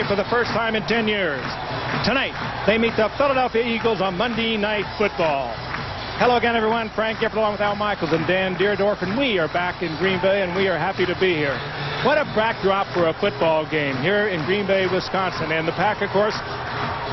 tonight for the first time in 10 years. Tonight, they meet the Philadelphia Eagles on Monday Night Football. Hello again, everyone. Frank Gifford along with Al Michaels and Dan Deerdorf, and we are back in Green Bay, and we are happy to be here. What a backdrop for a football game here in Green Bay, Wisconsin. And the Pack, of course,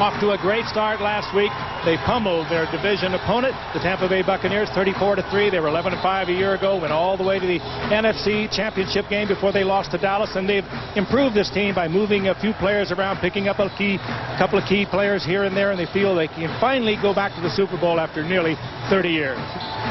off to a great start last week. They pummeled their division opponent, the Tampa Bay Buccaneers, 34-3. They were 11-5 a year ago, went all the way to the NFC Championship game before they lost to Dallas, and they've improved this team by moving a few players around, picking up a couple of key players here and there, and they feel they can finally go back to the Super Bowl after nearly 30 years.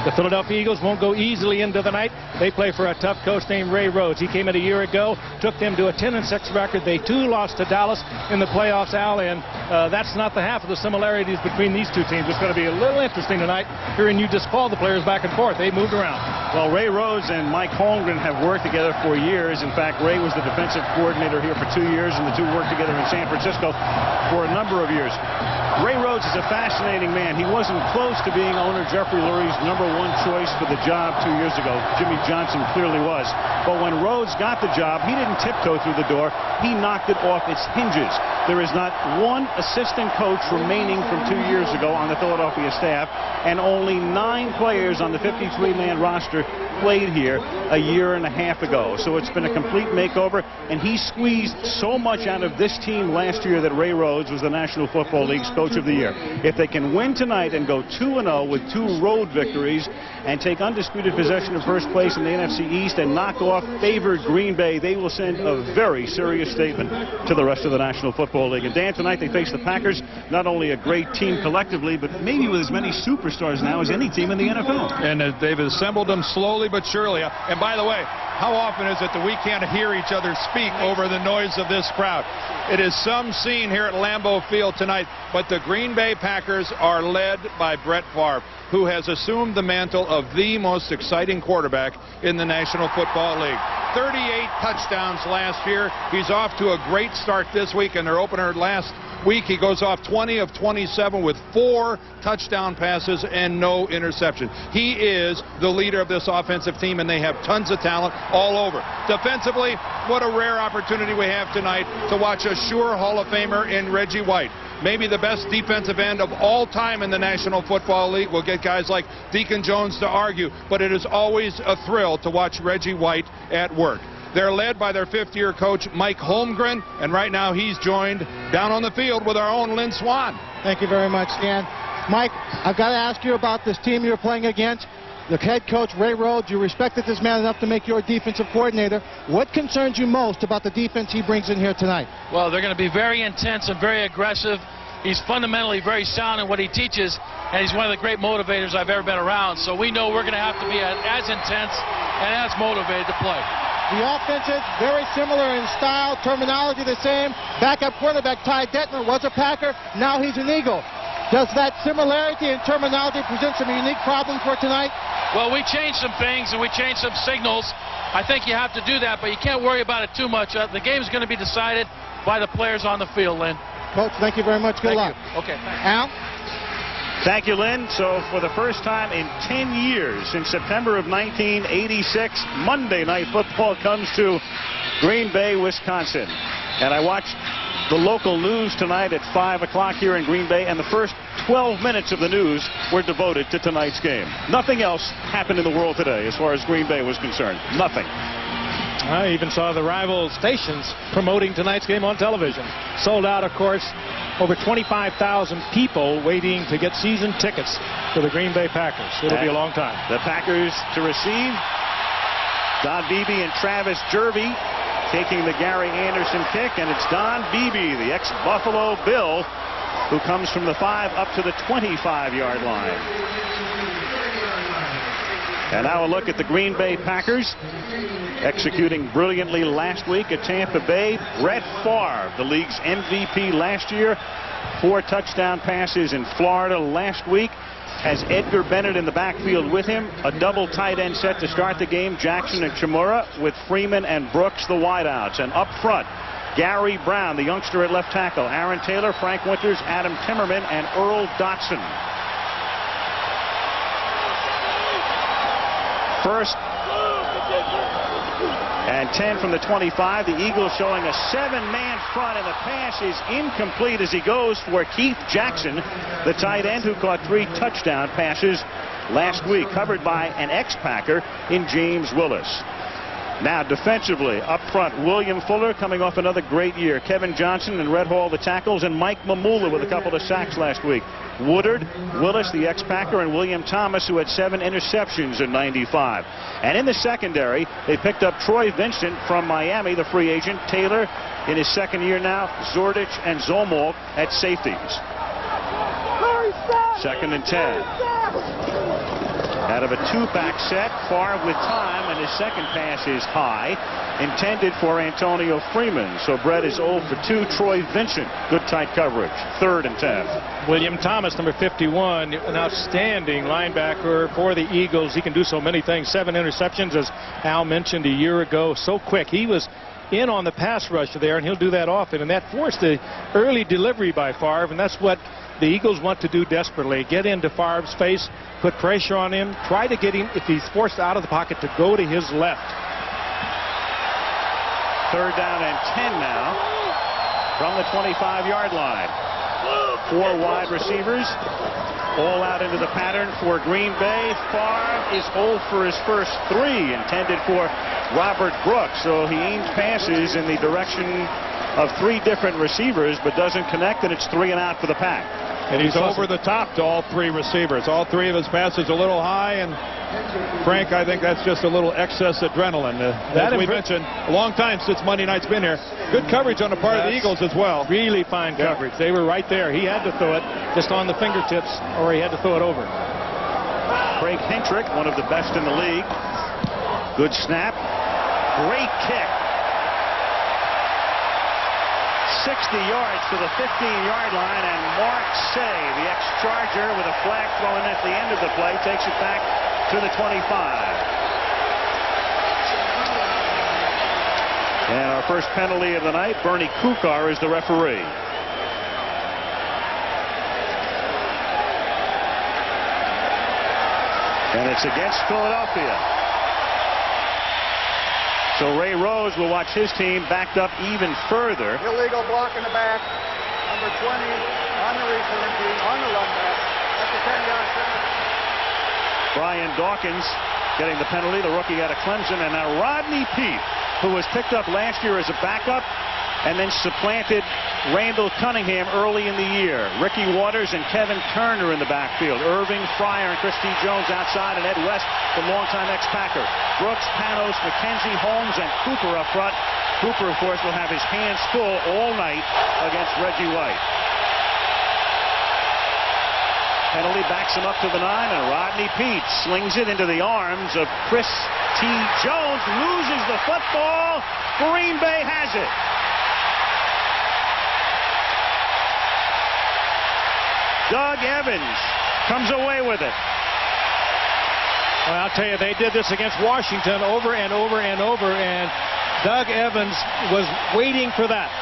The Philadelphia Eagles won't go easily into the night. They play for a tough coach named Ray Rhodes. He came in a year ago, took them to a 10-6 record. They too lost to Dallas in the playoffs, Al, and that's not the half of the similarities between these two teams. It's going to be a little interesting tonight hearing you just call the players back and forth. They moved around. Well, Ray Rhodes and Mike Holmgren have worked together for years. In fact, Ray was the defensive coordinator here for 2 years, and the two worked together in San Francisco for a number of years. Ray Rhodes is a fascinating man. He wasn't close to being owner Jeffrey Lurie's #1 choice for the job 2 years ago. Jimmy Johnson clearly was. But when Rhodes got the job, he didn't tiptoe through the door. He knocked it off its hinges. There is not one assistant coach remaining from 2 years ago on the Philadelphia staff, and only 9 players on the 53-man roster played here a year and a half ago. So it's been a complete makeover, and he squeezed so much out of this team last year that Ray Rhodes was the National Football League's Coach of the Year. If they can win tonight and go 2-0 with 2 road victories and take undisputed possession of first place in the NFC East and knock off favored Green Bay, they will send a very serious statement to the rest of the National Football League. And Dan, tonight they face the Packers, not only a great team collectively, but maybe with as many superstars now as any team in the NFL. And they've assembled them slowly but surely. And by the way, how often is it that we can't hear each other speak over the noise of this crowd? It is some scene here at Lambeau Field tonight, but the Green Bay Packers are led by Brett Favre, who has assumed the mantle of the most exciting quarterback in the National Football League. 38 touchdowns last year. He's off to a great start this week in their opener last week. He goes off 20 of 27 with 4 touchdown passes and no interception. He is the leader of this offensive team, and they have tons of talent all over. Defensively, what a rare opportunity we have tonight to watch a sure Hall of Famer in Reggie White. Maybe the best defensive end of all time in the National Football League. We'll get guys like Deacon Jones to argue, but it is always a thrill to watch Reggie White at work. They're led by their 5th-year coach, Mike Holmgren, and right now he's joined down on the field with our own Lynn Swan. Thank you very much, Dan. Mike, I've got to ask you about this team you're playing against. The head coach, Ray Rhodes, you respected this man enough to make your defensive coordinator. What concerns you most about the defense he brings in here tonight? Well, they're going to be very intense and very aggressive. He's fundamentally very sound in what he teaches, and he's one of the great motivators I've ever been around. So we know we're going to have to be as intense and as motivated to play. The offense is very similar in style, terminology the same. Backup quarterback Ty Detmer was a Packer, now he's an Eagle. Does that similarity in terminology present some unique problem for tonight? Well, we changed some things and we changed some signals. I think you have to do that, but you can't worry about it too much. The game's going to be decided by the players on the field, Lynn. Coach, thank you very much. Good luck. Okay. Al? Thank you, Lynn. So for the first time in 10 years, since September of 1986, Monday Night Football comes to Green Bay, Wisconsin. And I watched the local news tonight at 5 o'clock here in Green Bay, and the first 12 minutes of the news were devoted to tonight's game. Nothing else happened in the world today as far as Green Bay was concerned. Nothing. I even saw the rival stations promoting tonight's game on television. Sold out, of course. Over 25,000 people waiting to get season tickets for the Green Bay Packers. It'll be a long time. The Packers to receive. Don Beebe and Travis Jervey taking the Gary Anderson kick, and it's Don Beebe, the ex-Buffalo Bill, who comes from the 5 up to the 25-yard line. And now a look at the Green Bay Packers, executing brilliantly last week at Tampa Bay. Brett Favre, the league's MVP last year, 4 touchdown passes in Florida last week. Has Edgar Bennett in the backfield with him. A double tight end set to start the game, Jackson and Chimura, with Freeman and Brooks, the wideouts. And up front, Gary Brown, the youngster at left tackle, Aaron Taylor, Frank Winters, Adam Timmerman, and Earl Dotson. And 10 from the 25. The Eagles showing a 7-man front, and the pass is incomplete as he goes for Keith Jackson, the tight end who caught 3 touchdown passes last week, covered by an ex-Packer in James Willis. Now defensively, up front, William Fuller coming off another great year. Kevin Johnson and Red Hall the tackles, and Mike Mamula with a couple of sacks last week. Woodard, Willis, the ex-Packer, and William Thomas, who had 7 interceptions in '95. And in the secondary, they picked up Troy Vincent from Miami, the free agent. Taylor in his second year now. Zordich and Zolmol at safeties. 2nd and 10. Out of a 2-back set, Favre with time, and his second pass is high, intended for Antonio Freeman. So Brett is 0 for 2. Troy Vincent, good tight coverage. 3rd and 10. William Thomas, number 51, an outstanding linebacker for the Eagles. He can do so many things. 7 interceptions, as Al mentioned a year ago. So quick. He was in on the pass rush there, and he'll do that often. And that forced the early delivery by Favre, and that's what the Eagles want to do desperately. Get into Favre's face, put pressure on him, try to get him, if he's forced out of the pocket, to go to his left. 3rd down and 10 now from the 25-yard line. 4 wide receivers, all out into the pattern for Green Bay. Favre is 0 for his first 3, intended for Robert Brooks. So he aims passes in the direction of 3 different receivers, but doesn't connect, and it's 3 and out for the Pack. And he's over the top to all 3 receivers. All 3 of his passes a little high, and Frank, I think that's just a little excess adrenaline. As we mentioned, a long time since Monday night's been here. Good coverage on the part of the Eagles as well. Really fine coverage. They were right there. He had to throw it just on the fingertips, or he had to throw it over. Craig Hentrick, one of the best in the league. Good snap. Great kick. 60 yards to the 15-yard line, and Mark Say, the ex-Charger, with a flag thrown at the end of the play, takes it back to the 25. And our first penalty of the night, Bernie Kukar is the referee. And it's against Philadelphia. So Ray Rose will watch his team backed up even further. Illegal block in the back. Number 20 on the return team, on the run back. That's a 10-yard penalty. Brian Dawkins getting the penalty, the rookie out of Clemson. And now Rodney Peete, who was picked up last year as a backup and then supplanted Randall Cunningham early in the year. Ricky Waters and Kevin Turner in the backfield. Irving Fryer and Christy Jones outside, and Ed West, the longtime ex-Packer. Brooks, Panos, McKenzie, Holmes, and Cooper up front. Cooper, of course, will have his hands full all night against Reggie White. Penalty backs him up to the 9, and Rodney Peete slings it into the arms of Chris T. Jones. Loses the football. Green Bay has it. Doug Evans comes away with it. Well, I'll tell you, they did this against Washington over and over and over, and Doug Evans was waiting for that.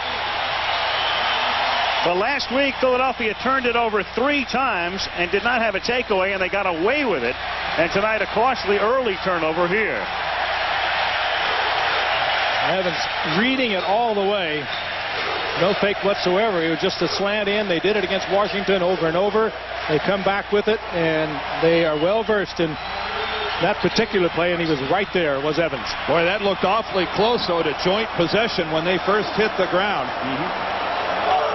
But last week, Philadelphia turned it over 3 times and did not have a takeaway, and they got away with it. And tonight, a costly early turnover here. Evans reading it all the way. No fake whatsoever. It was just a slant in. They did it against Washington over and over. They come back with it, and they are well versed in that particular play, and he was right there, was Evans. Boy, that looked awfully close, though, to joint possession when they first hit the ground.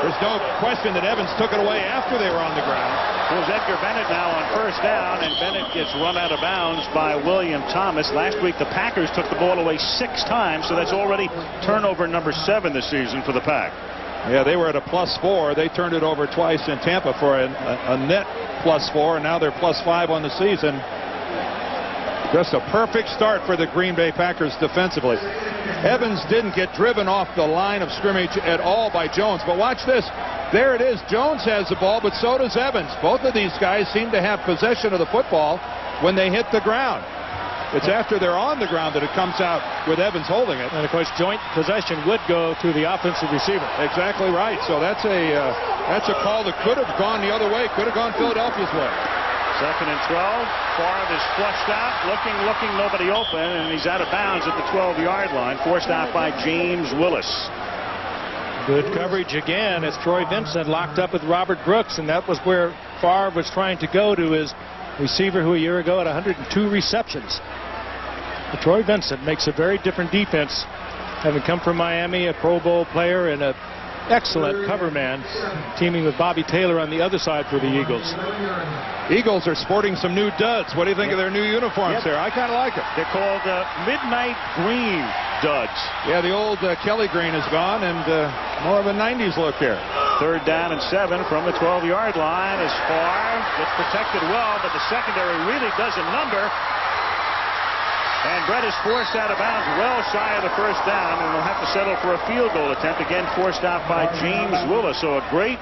There's no question that Evans took it away after they were on the ground. Here's Edgar Bennett now on first down, and Bennett gets run out of bounds by William Thomas. Last week, the Packers took the ball away 6 times, so that's already turnover number 7 this season for the Pack. Yeah, they were at a +4. They turned it over twice in Tampa for a net +4, and now they're +5 on the season. Just a perfect start for the Green Bay Packers defensively. Evans didn't get driven off the line of scrimmage at all by Jones, but watch this. There it is. Jones has the ball, but so does Evans. Both of these guys seem to have possession of the football when they hit the ground. It's after they're on the ground that it comes out with Evans holding it. And, of course, joint possession would go to the offensive receiver. Exactly right. So that's a call that could have gone the other way, could have gone Philadelphia's way. Second and 12. Favre is flushed out, looking, nobody open, and he's out of bounds at the 12-yard line, forced out by James Willis. Good coverage again as Troy Vincent locked up with Robert Brooks, and that was where Favre was trying to go to his receiver who a year ago had 102 receptions. But Troy Vincent makes a very different defense, having come from Miami, a Pro Bowl player and an excellent cover man, teaming with Bobby Taylor on the other side for the Eagles. Eagles are sporting some new duds. What do you think of their new uniforms there? I kind of like it. They're called Midnight Green Duds. Yeah, the old Kelly green is gone, and more of a 90s look here. Third down and 7 from the 12-yard line as Favre gets protected well, but the secondary really does a number. And Brett is forced out of bounds well shy of the first down, and will have to settle for a field goal attempt, again forced out by James Willis. So a great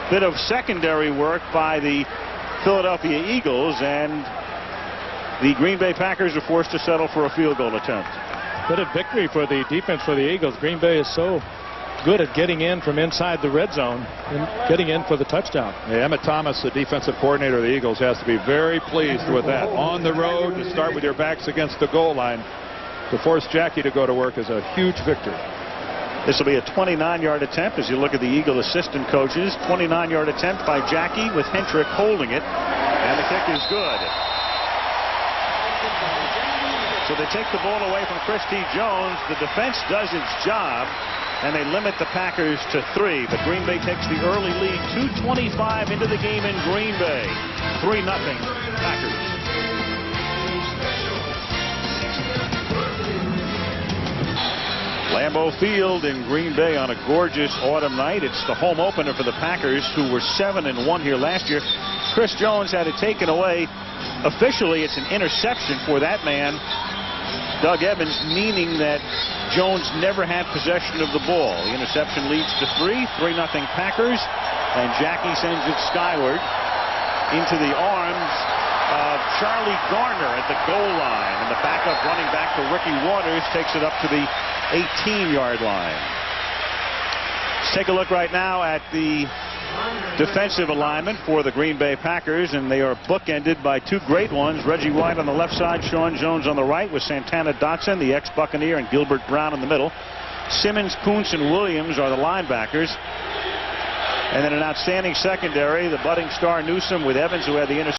bit of secondary work by the Philadelphia Eagles, and the Green Bay Packers are forced to settle for a field goal attempt. Bit of victory for the defense for the Eagles. Green Bay is so good at getting in from inside the red zone and getting in for the touchdown. Yeah, Emmett Thomas, the defensive coordinator of the Eagles, has to be very pleased with that. On the road, to start with your backs against the goal line, to force Jackie to go to work is a huge victory. This will be a 29-yard attempt as you look at the Eagle assistant coaches. 29-yard attempt by Jackie with Hentrick holding it, and the kick is good. So they take the ball away from Christy Jones. The defense does its job, and they limit the Packers to 3. But Green Bay takes the early lead. 2:25 into the game in Green Bay. 3-0 Packers. Lambeau Field in Green Bay on a gorgeous autumn night. It's the home opener for the Packers, who were 7-1 here last year. Chris Jones had it taken away. Officially, it's an interception for that man, Doug Evans, meaning that Jones never had possession of the ball. The interception leads to 3-0 Packers, and Jackie sends it skyward into the arms of Charlie Garner at the goal line, and the backup running back for Ricky Waters takes it up to the 18-yard line. Let's take a look right now at the defensive alignment for the Green Bay Packers, and they are bookended by two great ones. Reggie White on the left side, Sean Jones on the right, with Santana Dotson, the ex-Buccaneer, and Gilbert Brown in the middle. Simmons, Kuntz, and Williams are the linebackers. And then an outstanding secondary, the budding star Newsome with Evans, who had the interception.